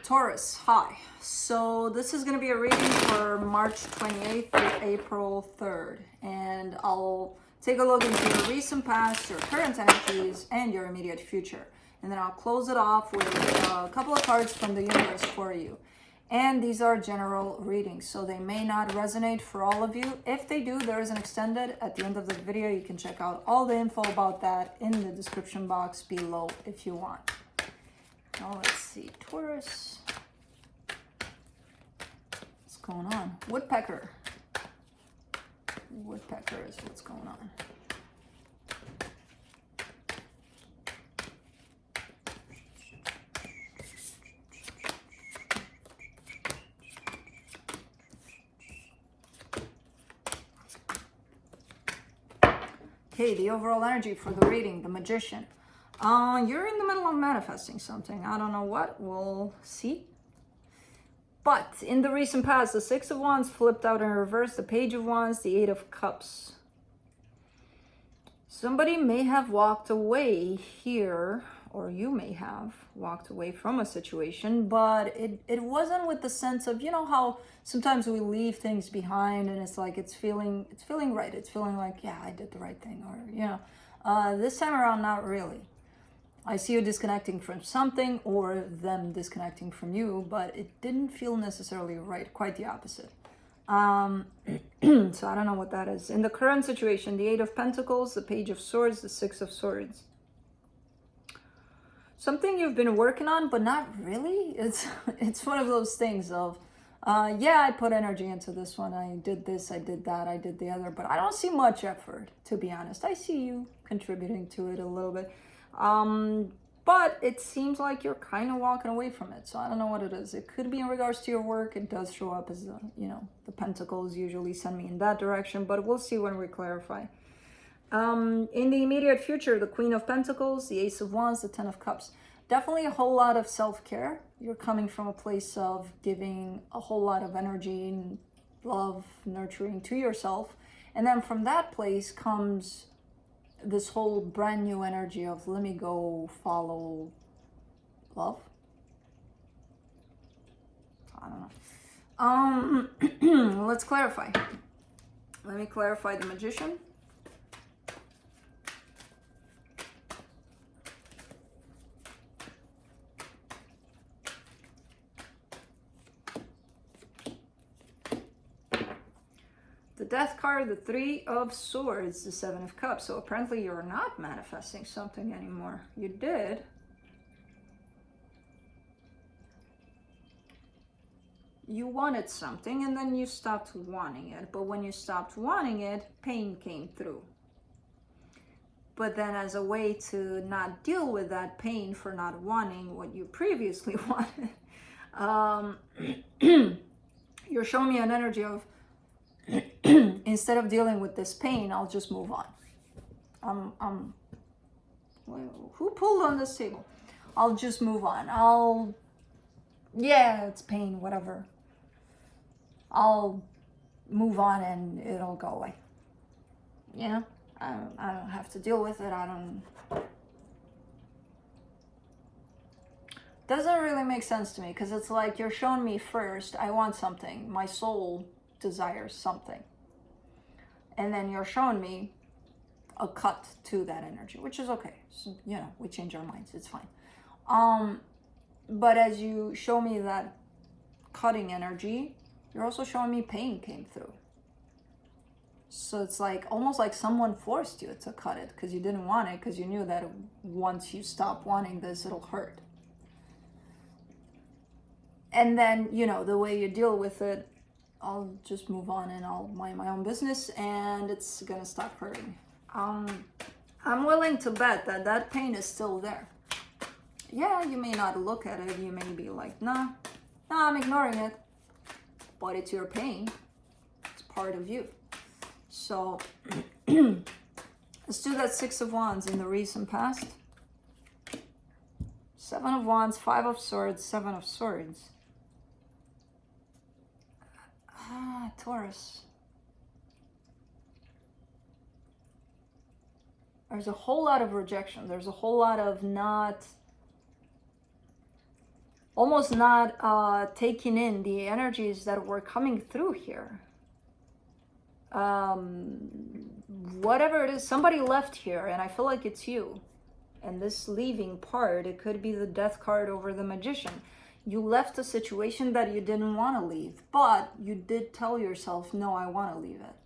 Taurus, hi. So this is going to be a reading for March 28th to April 3rd. And I'll take a look into your recent past, your current energies, and your immediate future. And then I'll close it off with a couple of cards from the universe for you. And these are general readings, so they may not resonate for all of you. If they do, there is an extended at the end of the video. You can check out all the info about that in the description box below if you want. Now let's see, Taurus. What's going on? Woodpecker. Woodpecker is what's going on. Okay, the overall energy for the reading, the Magician. You're in the middle of manifesting something. I don't know what. We'll see. But in the recent past, the Six of Wands flipped out in reverse, the Page of Wands, the Eight of Cups. Somebody may have walked away here, or you may have walked away from a situation, but it wasn't with the sense of, you know how sometimes we leave things behind and it's like it's feeling right. It's feeling like, yeah, I did the right thing, or, you know. This time around, not really. I see you disconnecting from something or them disconnecting from you, but it didn't feel necessarily right. Quite the opposite. So I don't know what that is. In the current situation, the Eight of Pentacles, the Page of Swords, the Six of Swords. Something you've been working on, but not really. It's one of those things of, yeah, I put energy into this one. I did this, I did that, I did the other, but I don't see much effort, to be honest. I see you contributing to it a little bit. But it seems like you're kind of walking away from it. So I don't know what it is. It could be in regards to your work. It does show up as, you know, the pentacles usually send me in that direction, but we'll see when we clarify. In the immediate future, the Queen of Pentacles, the Ace of Wands, the Ten of Cups. Definitely a whole lot of self-care. You're coming from a place of giving a whole lot of energy and love, nurturing to yourself. And then from that place comes this whole brand new energy of let me go follow love. I don't know. Let's clarify. Let me clarify the Magician. The Death card, the Three of Swords, the Seven of Cups. So apparently you're not manifesting something anymore. You did. You wanted something and then you stopped wanting it. But when you stopped wanting it, pain came through. But then as a way to not deal with that pain for not wanting what you previously wanted, you're showing me an energy of, instead of dealing with this pain, I'll just move on. Who pulled on this table? I'll just move on. Yeah, it's pain, whatever. I'll move on and it'll go away. Yeah, I don't have to deal with it. Doesn't really make sense to me, because it's like you're showing me first, I want something. My soul desires something, and then you're showing me a cut to that energy, which is okay. So, you know, we change our minds, it's fine. But as you show me that cutting energy, you're also showing me pain came through. So it's like almost like someone forced you to cut it because you didn't want it, because you knew that once you stop wanting this, it'll hurt. And then, you know, the way you deal with it, I'll just move on and I'll mind my own business and it's gonna stop hurting. I'm willing to bet that that pain is still there. Yeah, you may not look at it. You may be like, nah, I'm ignoring it. But it's your pain. It's part of you. So let's do that Six of Wands in the recent past. Seven of Wands, Five of Swords, Seven of Swords. Taurus. There's a whole lot of rejection. There's a whole lot of not almost not taking in the energies that were coming through here. Whatever it is, somebody left here, and I feel like it's you. And this leaving part, it could be the death card over the magician. You left a situation that you didn't want to leave, but you did tell yourself, no, I want to leave it.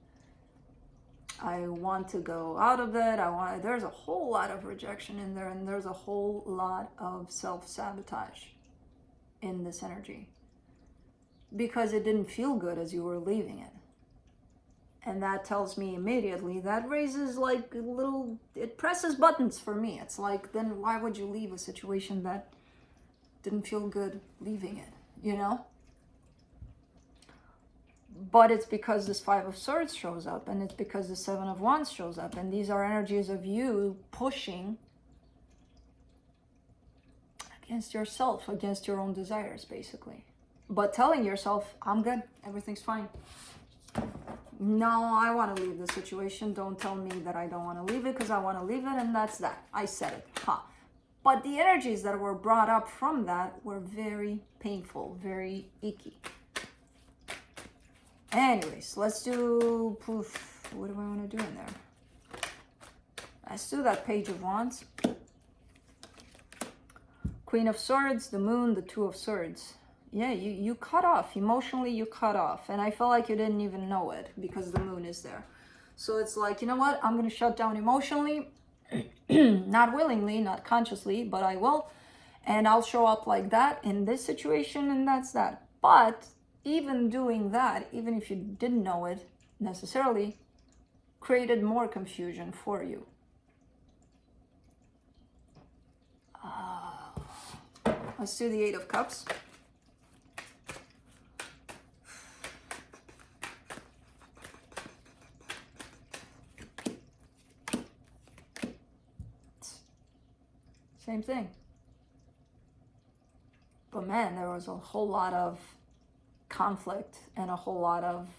I want to go out of it. There's a whole lot of rejection in there, and there's a whole lot of self-sabotage in this energy because it didn't feel good as you were leaving it. And that tells me immediately, that raises like it presses buttons for me. It's like, then why would you leave a situation that didn't feel good leaving it, you know? But it's because this Five of Swords shows up, and it's because the Seven of Wands shows up, and these are energies of you pushing against yourself, against your own desires, basically. But telling yourself, I'm good, everything's fine. No, I want to leave the situation. Don't tell me that I don't want to leave it, because I want to leave it, and that's that. I said it. But the energies that were brought up from that were very painful, very icky. Anyways, let's do, what do I want to do in there? Let's do that Page of Wands. Queen of Swords, the Moon, the Two of Swords. Yeah, you cut off. Emotionally, you cut off. And I feel like you didn't even know it because the Moon is there. So it's like, you know what? I'm going to shut down emotionally. Not willingly, not consciously, but I will. And I'll show up like that in this situation, and that's that. But even doing that, even if you didn't know it necessarily, created more confusion for you. Let's do the Eight of Cups. Same thing. But man, there was a whole lot of conflict and a whole lot of,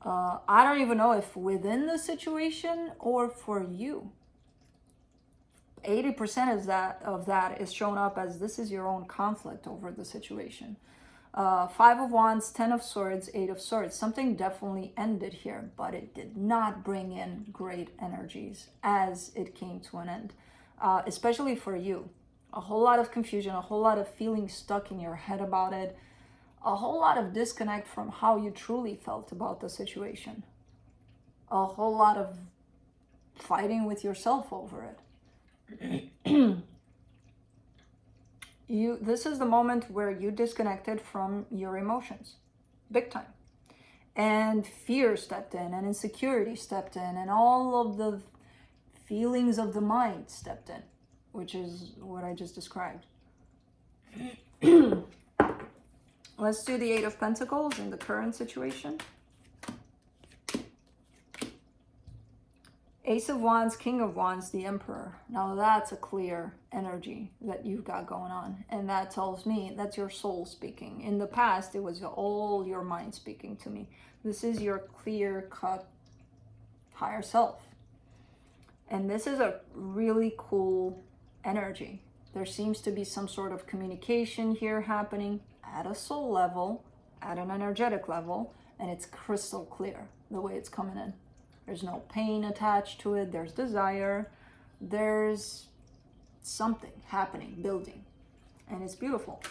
I don't even know if within the situation or for you. 80% of that is shown up as this is your own conflict over the situation. Five of Wands, 10 of Swords, 8 of Swords. Something definitely ended here, but it did not bring in great energies as it came to an end. Especially for you. A whole lot of confusion, a whole lot of feeling stuck in your head about it, a whole lot of disconnect from how you truly felt about the situation, a whole lot of fighting with yourself over it. This is the moment where you disconnected from your emotions, big time. And fear stepped in, and insecurity stepped in, and all of the feelings of the mind stepped in, which is what I just described. Let's do the Eight of Pentacles in the current situation. Ace of Wands, King of Wands, the Emperor. Now that's a clear energy that you've got going on. And that tells me that's your soul speaking. In the past, it was all your mind speaking to me. This is your clear-cut higher self. And this is a really cool energy. There seems to be some sort of communication here happening at a soul level, at an energetic level, and it's crystal clear the way it's coming in. There's no pain attached to it. There's desire. There's something happening, building, and it's beautiful.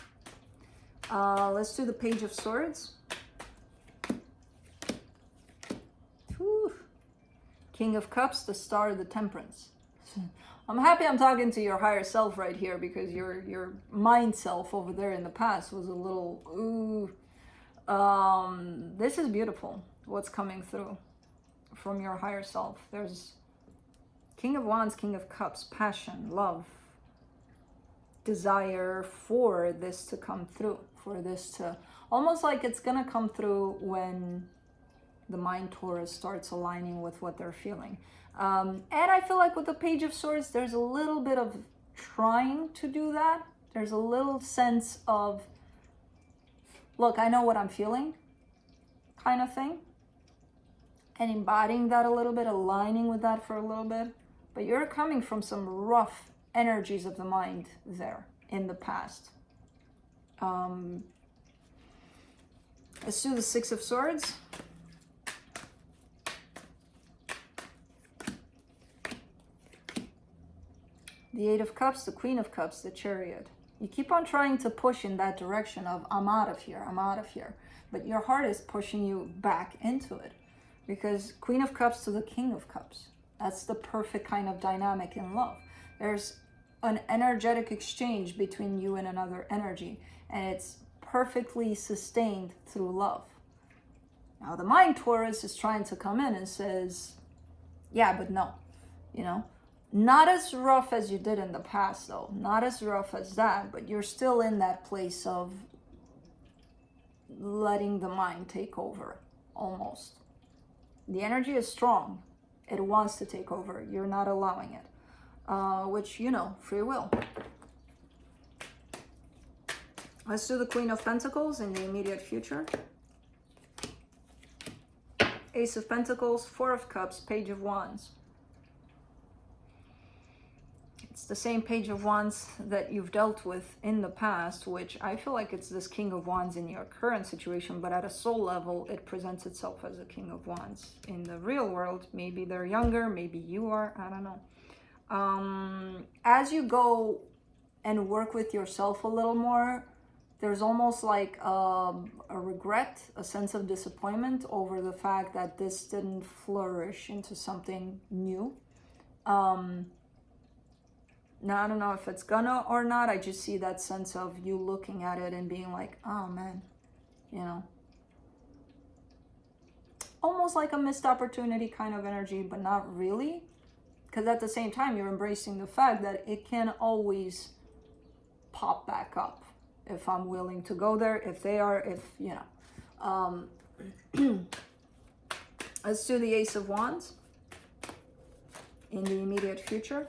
Let's do the Page of Swords. Whew. King of Cups, the Star of the Temperance. I'm happy I'm talking to your higher self right here, because your mind self over there in the past was a little, ooh. This is beautiful, what's coming through from your higher self. There's King of Wands, King of Cups, passion, love, desire for this to come through, for this to, almost like it's gonna come through when the mind Taurus starts aligning with what they're feeling. And I feel like with the Page of Swords, there's a little bit of trying to do that. There's a little sense of, look, I know what I'm feeling, kind of thing. And embodying that a little bit, aligning with that for a little bit. But you're coming from some rough energies of the mind there in the past. Let's do the Six of Swords. The Eight of Cups, the Queen of Cups, the Chariot. You keep on trying to push in that direction of, I'm out of here, I'm out of here. But your heart is pushing you back into it. Because Queen of Cups to the King of Cups. That's the perfect kind of dynamic in love. There's an energetic exchange between you and another energy. And it's perfectly sustained through love. Now the mind Taurus is trying to come in and says, yeah, but no, you know. Not as rough as you did in the past, though. Not as rough as that, but you're still in that place of letting the mind take over, almost. The energy is strong. It wants to take over. You're not allowing it, which, you know, free will. Let's do the Queen of Pentacles in the immediate future. Ace of Pentacles, Four of Cups, Page of Wands. It's the same Page of Wands that you've dealt with in the past, which I feel like it's this King of Wands in your current situation, but at a soul level, it presents itself as a King of Wands. In the real world, maybe they're younger, maybe you are, I don't know. As you go and work with yourself a little more, there's almost like a regret, a sense of disappointment over the fact that this didn't flourish into something new. Now, I don't know if it's gonna or not. I just see that sense of you looking at it and being like, oh man, you know. Almost like a missed opportunity kind of energy, but not really. Because at the same time, you're embracing the fact that it can always pop back up. If I'm willing to go there, if they are, if, you know. Let's do the Ace of Wands in the immediate future.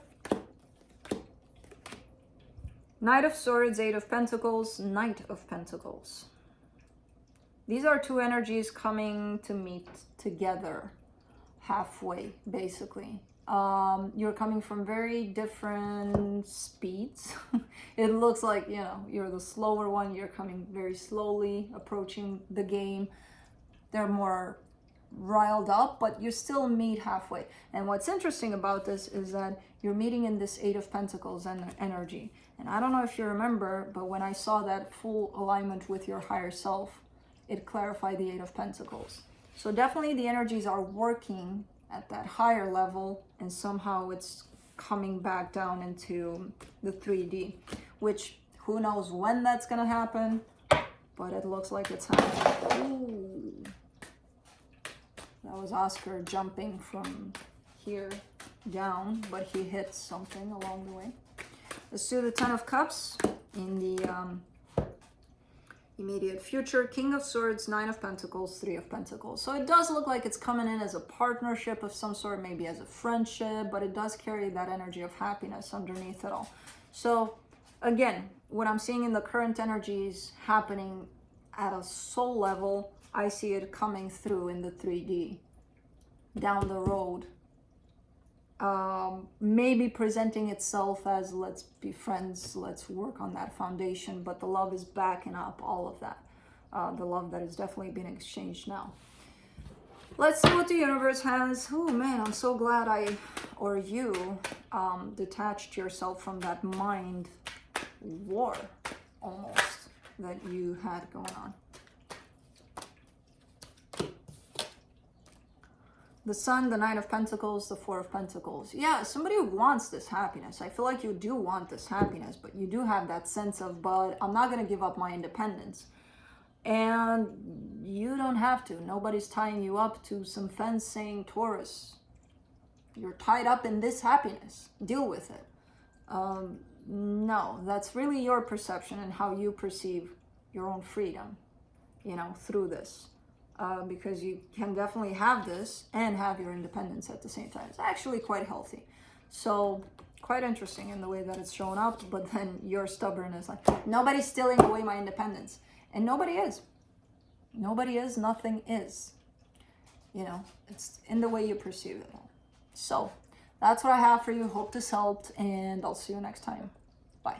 Knight of Swords, Eight of Pentacles, Knight of Pentacles. These are two energies coming to meet together halfway, basically. You're coming from very different speeds. It looks like, you know, you're the slower one. You're coming very slowly, approaching the game. They're more riled up, but you still meet halfway. And what's interesting about this is that you're meeting in this Eight of Pentacles energy. And I don't know if you remember, but when I saw that full alignment with your higher self, it clarified the Eight of Pentacles. So definitely the energies are working at that higher level, and somehow it's coming back down into the 3D, which who knows when that's gonna happen, but it looks like it's happening. Ooh. That was Oscar jumping from here down, but he hit something along the way. Let's do the Ten of Cups in the immediate future. King of Swords, Nine of Pentacles, Three of Pentacles. So it does look like it's coming in as a partnership of some sort, maybe as a friendship, but it does carry that energy of happiness underneath it all. So again, what I'm seeing in the current energies happening at a soul level, I see it coming through in the 3D down the road. Maybe presenting itself as, let's be friends, let's work on that foundation, but the love is backing up all of that. The love that is definitely being exchanged now. Let's see what the universe has. Oh man, I'm so glad you detached yourself from that mind war almost that you had going on. The Sun, the Nine of Pentacles, the Four of Pentacles. Yeah, somebody wants this happiness. I feel like you do want this happiness, but you do have that sense of, but I'm not going to give up my independence. And you don't have to. Nobody's tying you up to some fence saying, Taurus, you're tied up in this happiness. Deal with it. No, that's really your perception and how you perceive your own freedom, you know, through this. Because you can definitely have this and have your independence at the same time. It's actually quite healthy. So quite interesting in the way that it's shown up, but then you're stubborn is like, nobody's stealing away my independence. And nobody is. Nobody is, nothing is. You know, it's in the way you perceive it all. So that's what I have for you. Hope this helped, and I'll see you next time.